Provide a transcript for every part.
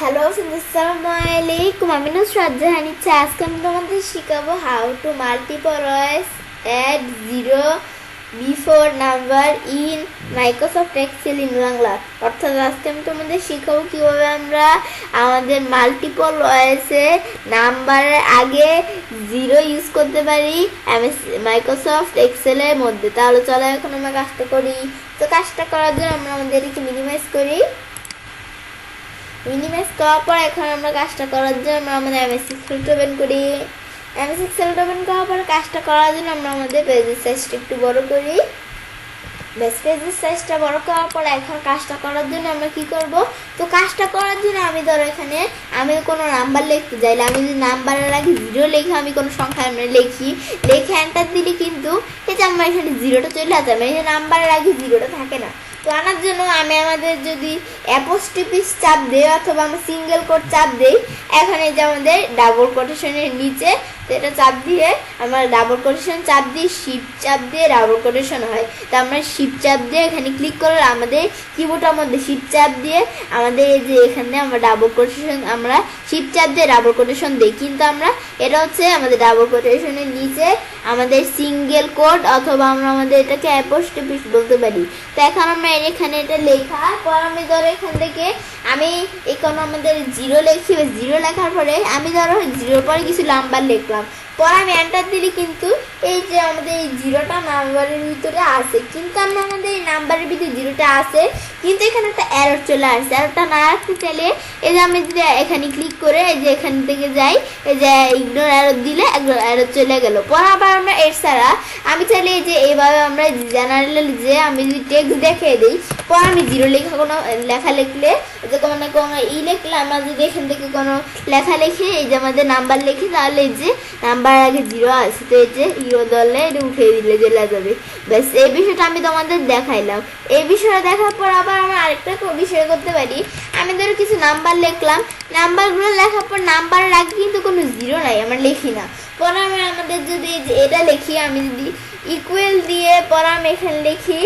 Hello friends, আসসালামু আলাইকুম। আমি নুসরাত জাহান ইচ্ছে। আজকে আমি তোমাদের শিখাবো how to multiple ways add zero before number in Microsoft Excel in Bangla. অর্থাৎ আজকে আমি তোমাদের শিখাবো কীভাবে আমরা আমাদের মাল্টিপলয়েসে নাম্বারের আগে জিরো ইউজ করতে পারি মাইক্রোসফট এক্সেলের মধ্যে। তাহলে চলো এখন আমরা কাজটা করি। তো কাজটা করার জন্য আমরা আমাদেরকে মিনিমাইজ করি। মিনিমাইজ করার পর এখন আমরা কাজটা করার জন্য আমরা আমাদের এমএস এক্সেল ওপেন করি। এমএস এক্সেল ওপেন করার পর কাজটা করার জন্য আমরা আমাদের পেজের সাইজটা একটু বড় করি। বেশ, পেজের সাইজটা বড় করার পর এখন কাজটা করার জন্য আমরা কি করব? তো কাজটা করার জন্য আমি ধরো এখানে আমি কোনো নাম্বার লিখতে চাইলে আমি যদি নাম্বারের আগে জিরো লিখে আমি কোনো সংখ্যা আমরা লিখে এন্টার দিলে কিন্তু এই যে আমরা এখানে জিরোটা চলে আসে, এই যে নাম্বারের আগে জিরোটা থাকে না। তো আনার জন্য আমি আমাদের যদি অ্যাপোস্ট্রোফি চাপ দেই অথবা আমরা সিঙ্গেল কোট চাপ দেই, এখানে যে আমাদের ডাবল কোটেশনের নিচে এটা চাপ দিয়ে আমরা ডাবল কোটেশন চাপ দিয়ে শিফট চাপ দিয়ে ডাবল কোটেশন হয়। তো আমরা শিফট চাপ দিয়ে এখানে ক্লিক করে আমাদের কিবোর্ডের মধ্যে শিফট চাপ দিয়ে আমাদের এই যে এখানে আমরা ডাবল কোটেশন আমরা শিফট চাপ দিয়ে ডাবল কোটেশন দিই, কিন্তু আমরা এটা হচ্ছে আমাদের ডাবল কোটেশনের নিচে আমাদের সিঙ্গেল কোড অথবা আমরা আমাদের এটাকে অ্যাপোস্ট্রোফি বলতে পারি। তো এখন আমরা এখানে এটা লেখার পর আমি ধরো এখান থেকে আমি এখন আমাদের জিরো লিখি। জিরো লেখার পরে আমি ধরো জিরোর পরে কিছু নাম্বার লিখলাম, পরে আমি এন্টার দিলে কিন্তু এই যে আমাদের এই জিরোটা নাম্বারের ভিতরে আছে, কিন্তু আমরা আমাদের এই নাম্বারের ভিতরে জিরোটা আছে, কিন্তু এখানে একটা এরর চলে আসছে। এররটা না রাখতে চাইলে এই যে আমি যদি এখানে ক্লিক করে এই যে এখান থেকে যাই, এই যে ইগনোর এরর দিলে এরর চলে গেল। পরে আবার আমরা এর ছাড়া আমি চাইলে এই যে এইভাবে আমরা জেনারেল যে আমি যদি টেক্সট দেখিয়ে দিই, পরে আমি জিরো লেখা কোনো লেখা লিখলে যে কোনো লিখলে আমরা যদি এখান থেকে কোনো লেখা লিখে এই যে আমাদের নাম্বার লিখি, তাহলে এই যে নাম্বার আগে জিরো আছে, তো এই যে ইরো দলে এটা উঠিয়ে দিলে চলে যাবে। ব্যাস, এই বিষয়টা আমি তোমাদের দেখাইলাম। এই বিষয়টা দেখার পর আবার আমরা আরেকটা বিষয় করতে পারি। আমি ধরো কিছু নাম্বার লিখলাম, নাম্বারগুলো লেখার পর নাম্বারের আগে কিন্তু কোনো জিরো নাই, আমরা লিখি না। পরে আমি আমাদের যদি এটা লিখি, আমি যদি ইকুয়াল দিয়ে পরে আমি এখানে লিখি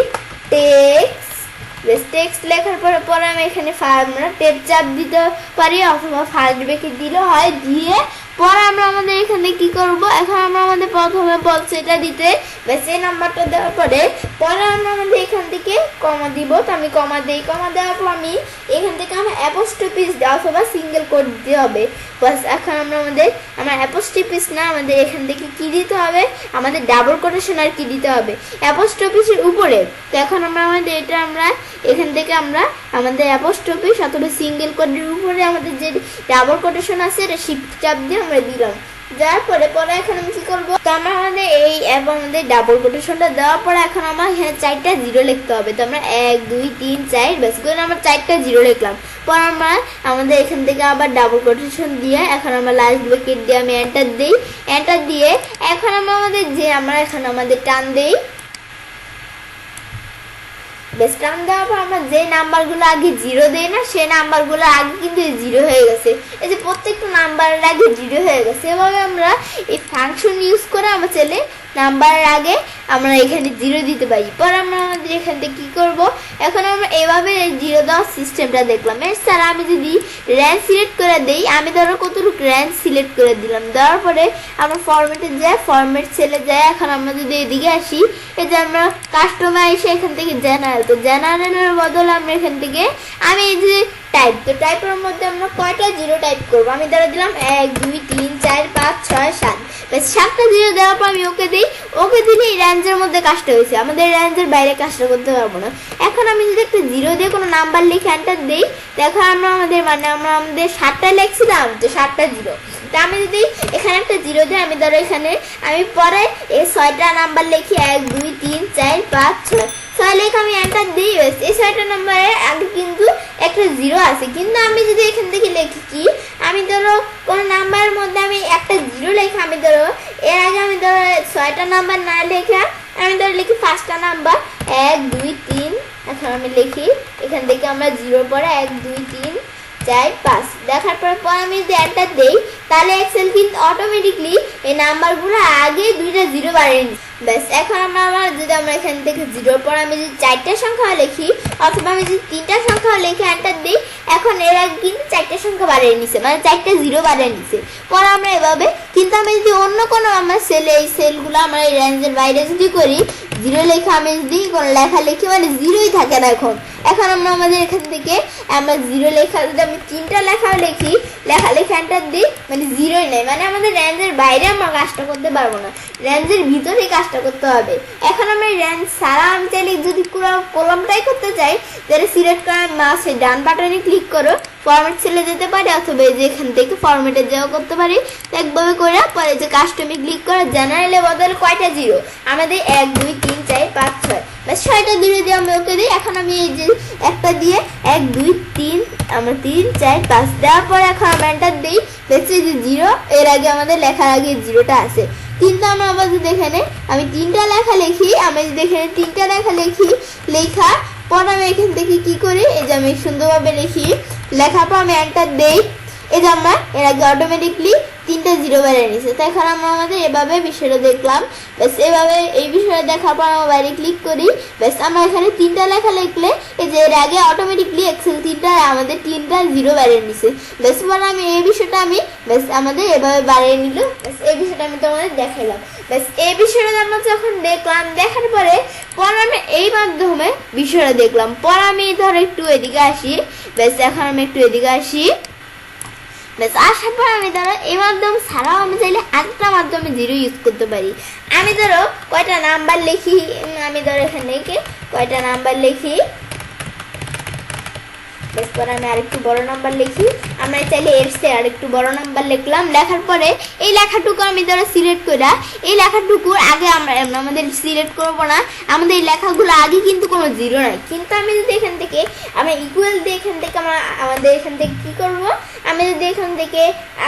টেক্সট লেখার পরে আমি এখানে আমরা টেপ চাপ দিতে পারি অথবা ফার্স্ট ব্রেকেট দিলে হয়, দিয়ে পরে আমরা আমাদের এখানে কি করব? এখন আমরা আমাদের প্রথমে বলছে এটা দিতে, ব্যাস এই নাম্বারটা দেওয়ার পরে আমরা আমাদের এখান থেকে কমা দিব। তো আমি কমা দিই, কমা দেওয়ার পর আমি এখান থেকে আমার অ্যাপোস্ট্রোফি অথবা সিঙ্গেল কোড দিতে হবে। বাস, এখন আমরা অ্যাপোস্ট্রোফি না, আমাদের এখান থেকে কি দিতে হবে? আমাদের ডাবল কোটেশন আর কি দিতে হবে অ্যাপোস্ট্রোফির উপরে। তো এখন আমরা আমাদের এটা আমরা এখান থেকে আমরা আমাদের অ্যাপোস্ট্রোফি অথবা সিঙ্গেল কোডের উপরে আমাদের যে ডাবল কোটেশন আছে এটা শিফট চাপ দিয়ে আমরা দিলাম। যার পরে এখন আমি কি করবো? তো আমরা আমাদের এই আমাদের ডাবল কোটেশনটা দেওয়ার পরে এখন আমার এখানে 4টা জিরো লিখতে হবে। তো আমরা 1 2 3 4 বেশ করে আমরা 4টা জিরো লিখলাম। পর আমরা আমাদের এখান থেকে আবার ডাবল কোটেশন দিয়ে এখন আমরা লাস্ট ব্র্যাকেট দিয়ে আমি এন্টার দিই। এন্টার দিয়ে এখন আমরা আমাদের যে আমরা এখন আমাদের টান দেই। বেশ, টান দেওয়ার পর আমরা যে নাম্বারগুলো আগে জিরো দেই না সেই নাম্বারগুলো আগে কিন্তু জিরো হয়ে গেছে। এই যে প্রত্যেকটা নাম্বারের আগে জিরো হয়ে গেছে। এভাবে আমরা এই ফাংশন ইউজ করে আমরা চাইলে নাম্বারের আগে আমরা এখানে জিরো দিতে পারি। পর আমরা আমাদের এখান থেকে কী করবো? এখন আমরা এভাবে জিরো দেওয়ার সিস্টেমটা দেখলাম। এছাড়া আমি যদি রেঞ্জ সিলেক্ট করে দিই, আমি ধরো কতটুকু রেঞ্জ সিলেক্ট করে দিলাম, দেওয়ার পরে আমরা ফরম্যাটে যাই, ফরম্যাট সেলে যাই। এখন আমরা যদি এদিকে আসি, এই যে আমরা কাস্টমার এসে এখান থেকে জেনারেল, তো জেনারেলের বদলে আমরা এখান থেকে আমি এই যে টাইপ, তো টাইপের মধ্যে আমরা কয়টা জিরো টাইপ করবো? আমি ধরে দিলাম 1 2 3 4 5 6 7। বেশ, 7টা জিরো দেওয়ার পর আমি ওকে দিই। ওকে দিলে এই রেঞ্জের মধ্যে কাজটা হয়েছে, আমাদের রেঞ্জের বাইরে কাজটা করতে পারবো না। এখন আমি যদি একটা জিরো দিয়ে কোনো নাম্বার লিখে এন্টার দিই, দেখো আমরা আমাদের আমরা আমাদের 7টা লিখছিলাম, তো 7টা জিরো। তা আমি যদি এখানে একটা জিরো দিই, আমি ধরো এখানে আমি পরে এই 6টা নাম্বার লিখি 1 2 3 4 5 6 6 লেখা আমি এন্টার দিই। এই 6টা নাম্বারের আগে কিন্তু একটা জিরো আছে, কিন্তু আমি যদি এখান থেকে লিখি কি, আমি ধরো কোনো নাম্বারের মধ্যে আমি একটা জিরো লেখা, আমি ধরো এর আগে আমি ধরো 6টা নাম্বার না লেখা আমি ধরো লিখি 5টা নাম্বার 1 2 3। এখন আমি লিখি এখান থেকে আমরা জিরোর পরে 1 2 3 4 5 দেখার পর আমি যদি এন্টার দেই, তাহলে এক্সেল কিন্তু অটোমেটিকলি এই নাম্বারগুলো আগে 2টা জিরো বাড়িয়ে ব্যাস এখন আমার যদি আমরা এখান থেকে জিরোর পর আমি যদি 4টা সংখ্যা লিখি অথবা আমি যদি 3টা সংখ্যা লিখে এন্টার দিই, এখন এর আগে কিন্তু 4টা সংখ্যা বাড়িয়ে নিছে, মানে 4টা জিরো বাড়িয়ে নিছে। পর আমরা এভাবে, কিন্তু আমি যদি অন্য কোনো আমার সেলে এই সেলগুলো আমরা এই রেঞ্জের বাইরে যদি করি, জিরো লেখা আমি যদি কোনো লেখা লিখি মানে জিরোই থাকে না। এখন আমরা আমাদের এখান থেকে আমরা জিরো লেখা যদি আমি 3টা লেখা লিখি, লেখা লিখে এন্টার দিই, মানে জিরোই নেই, মানে আমাদের রেঞ্জের বাইরে আমরা কাজটা করতে পারবো না, রেঞ্জের ভিতরেই কাজটা করতে হবে। এখন আমরা রেঞ্জ ছাড়া আমি চাইলে যদি পুরো কলমটাই করতে চাই, তাহলে সিলেক্ট করে মাউসের ডান বাটনে ক্লিক করো, ফরম্যাট সেলে যেতে পারি অথবা এই যে এখান থেকে ফরম্যাটে যাওয়া করতে পারি। একভাবে করে পরে যে কাস্টমে ক্লিক করে জেনারেলে বদলে কয়টা জিরো আমাদের 1 2 3 4 5 6, বাস 6টা জিরো দিয়ে আমি ওকে দিই। এখন আমি এই যে একটা দিয়ে 1 2 3 আমরা 3 4 5 দেওয়ার পর এখন আমরা এন্টার দিই, দেখছি যে জিরো এর আগে আমাদের লেখার আগে জিরোটা আছে। কিন্তু আমরা আবার যদি এখানে আমি 3টা লেখা লিখি, আমি যদি এখানে 3টা লেখা লিখি, লেখা পর আমি এখান থেকে কি করি, এই যে আমি সুন্দরভাবে লিখি, লেখার পর আমি এন্টার দেই, এই যে আমরা এর আগে অটোমেটিকলি 3টা জিরো বেরিয়ে নিছে। তো এখন আমরা আমাদের এভাবে বিষয়টা দেখলাম। ব্যাস এভাবে এই বিষয়টা দেখার পর আমরা বাইরে ক্লিক করি, ব্যাস আমরা এখানে 3টা লেখা লিখলে এই যে এর আগে অটোমেটিকলি এক্সেল 3টা আমাদের 3টা জিরো বেরিয়ে নিছে। ব্যাস পরে আমি এই বিষয়টা আমি ব্যাস আমাদের এভাবে বাড়িয়ে নিল। ব্যাস এই বিষয়টা আমি তোমাদের দেখাইলাম। ব্যাস এই বিষয়টা আমরা যখন দেখলাম, দেখার পরে আমি এই মাধ্যমে বিষয়টা দেখলাম, পর আমি ধরো একটু এদিকে আসি, ব্যাস এখন আমি একটু এদিকে আসি, ব্যাস আসার পর আমি ধরো এই মাধ্যম ছাড়াও আমি চাইলে আরেকটা মাধ্যমে জিরো ইউজ করতে পারি। আমি ধরো কয়টা নাম্বার লিখি, আমি ধরো এখানে কয়টা নাম্বার লিখি, বেশ পরে আমি আরেকটু বড় নাম্বার লিখি, আমরা চাইলে এর চেয়ে আরেকটু বড় নাম্বার লিখলাম। লেখার পরে এই লেখাটুকু আমি ধরো সিলেক্ট করে, এই লেখাটুকুর আগে আমরা আমাদের সিলেক্ট করবো না, আমাদের এই লেখাগুলো আগে কিন্তু কোনো জিরো নাই। কিন্তু আমি যদি এখান থেকে আমরা ইকুয়াল দিয়ে এখান থেকে আমাদের এখান থেকে কি করব, আমি যদি এখান থেকে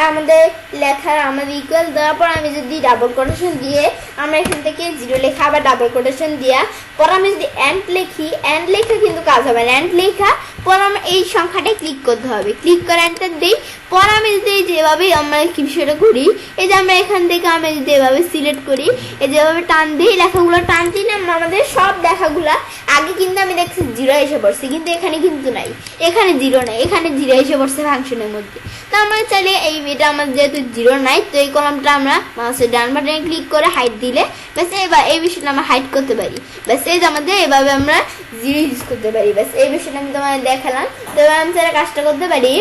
আমাদের লেখার আমাদের ইকুয়াল দেওয়ার পর আমি যদি ডাবল কোটেশন দিয়ে আমরা এখান থেকে জিরো লেখা আবার ডাবল কোটেশন দিয়া পর আমি যদি এন্ড লিখি, এন্ড লেখা কিন্তু কাজ হবে না, এন্ড লেখা পর আমরা এই সংখ্যাটায় ক্লিক করতে হবে, ক্লিক করে এন্টার দিই। পর আমি যদি যেভাবে আমরা কি বিষয়টা করি, এই যে আমরা এখান থেকে আমি যদি এভাবে সিলেক্ট করি, এই যেভাবে টান দিই, লেখাগুলো টান দিলে আমাদের সব লেখাগুলা আগে কিন্তু আমি দেখছি জিরো এসে পড়ছে, কিন্তু এখানে কিন্তু নাই, এখানে জিরো নাই, এখানে জিরো এসে পড়ছে ফাংশনের মধ্যে। তো আমরা চাইলে এটা আমাদের যেহেতু জিরো নাই, তো এই কলামটা আমরা মাউসের ডান বাটনে ক্লিক করে হাইট দিলে ব্যাস এবার এই বিষয়টা আমরা হাইট করতে পারি। ব্যাস এই যে আমাদের এভাবে আমরা জিরো ইউজ করতে পারি। ব্যাস এই বিষয়টা আমি তোমাদের দেখালাম। তো এবার আমি চাইলে কাজটা করতে পারি।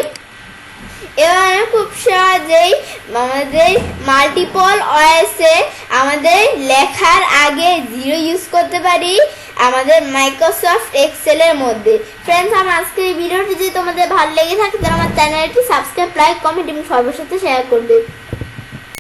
এবার খুব সহজেই আমাদের মাল্টিপল ওএসে আমাদের লেখার আগে জিরো ইউজ করতে পারি আমাদের মাইক্রোসফট এক্সেলের মধ্যে। ফ্রেন্ডস, আমার আজকের এই ভিডিওটি যদি তোমাদের ভালো লেগে থাকে তাহলে আমার চ্যানেলটি সাবস্ক্রাইব, লাইক, কমেন্ট এবং সবার সাথে শেয়ার করবে।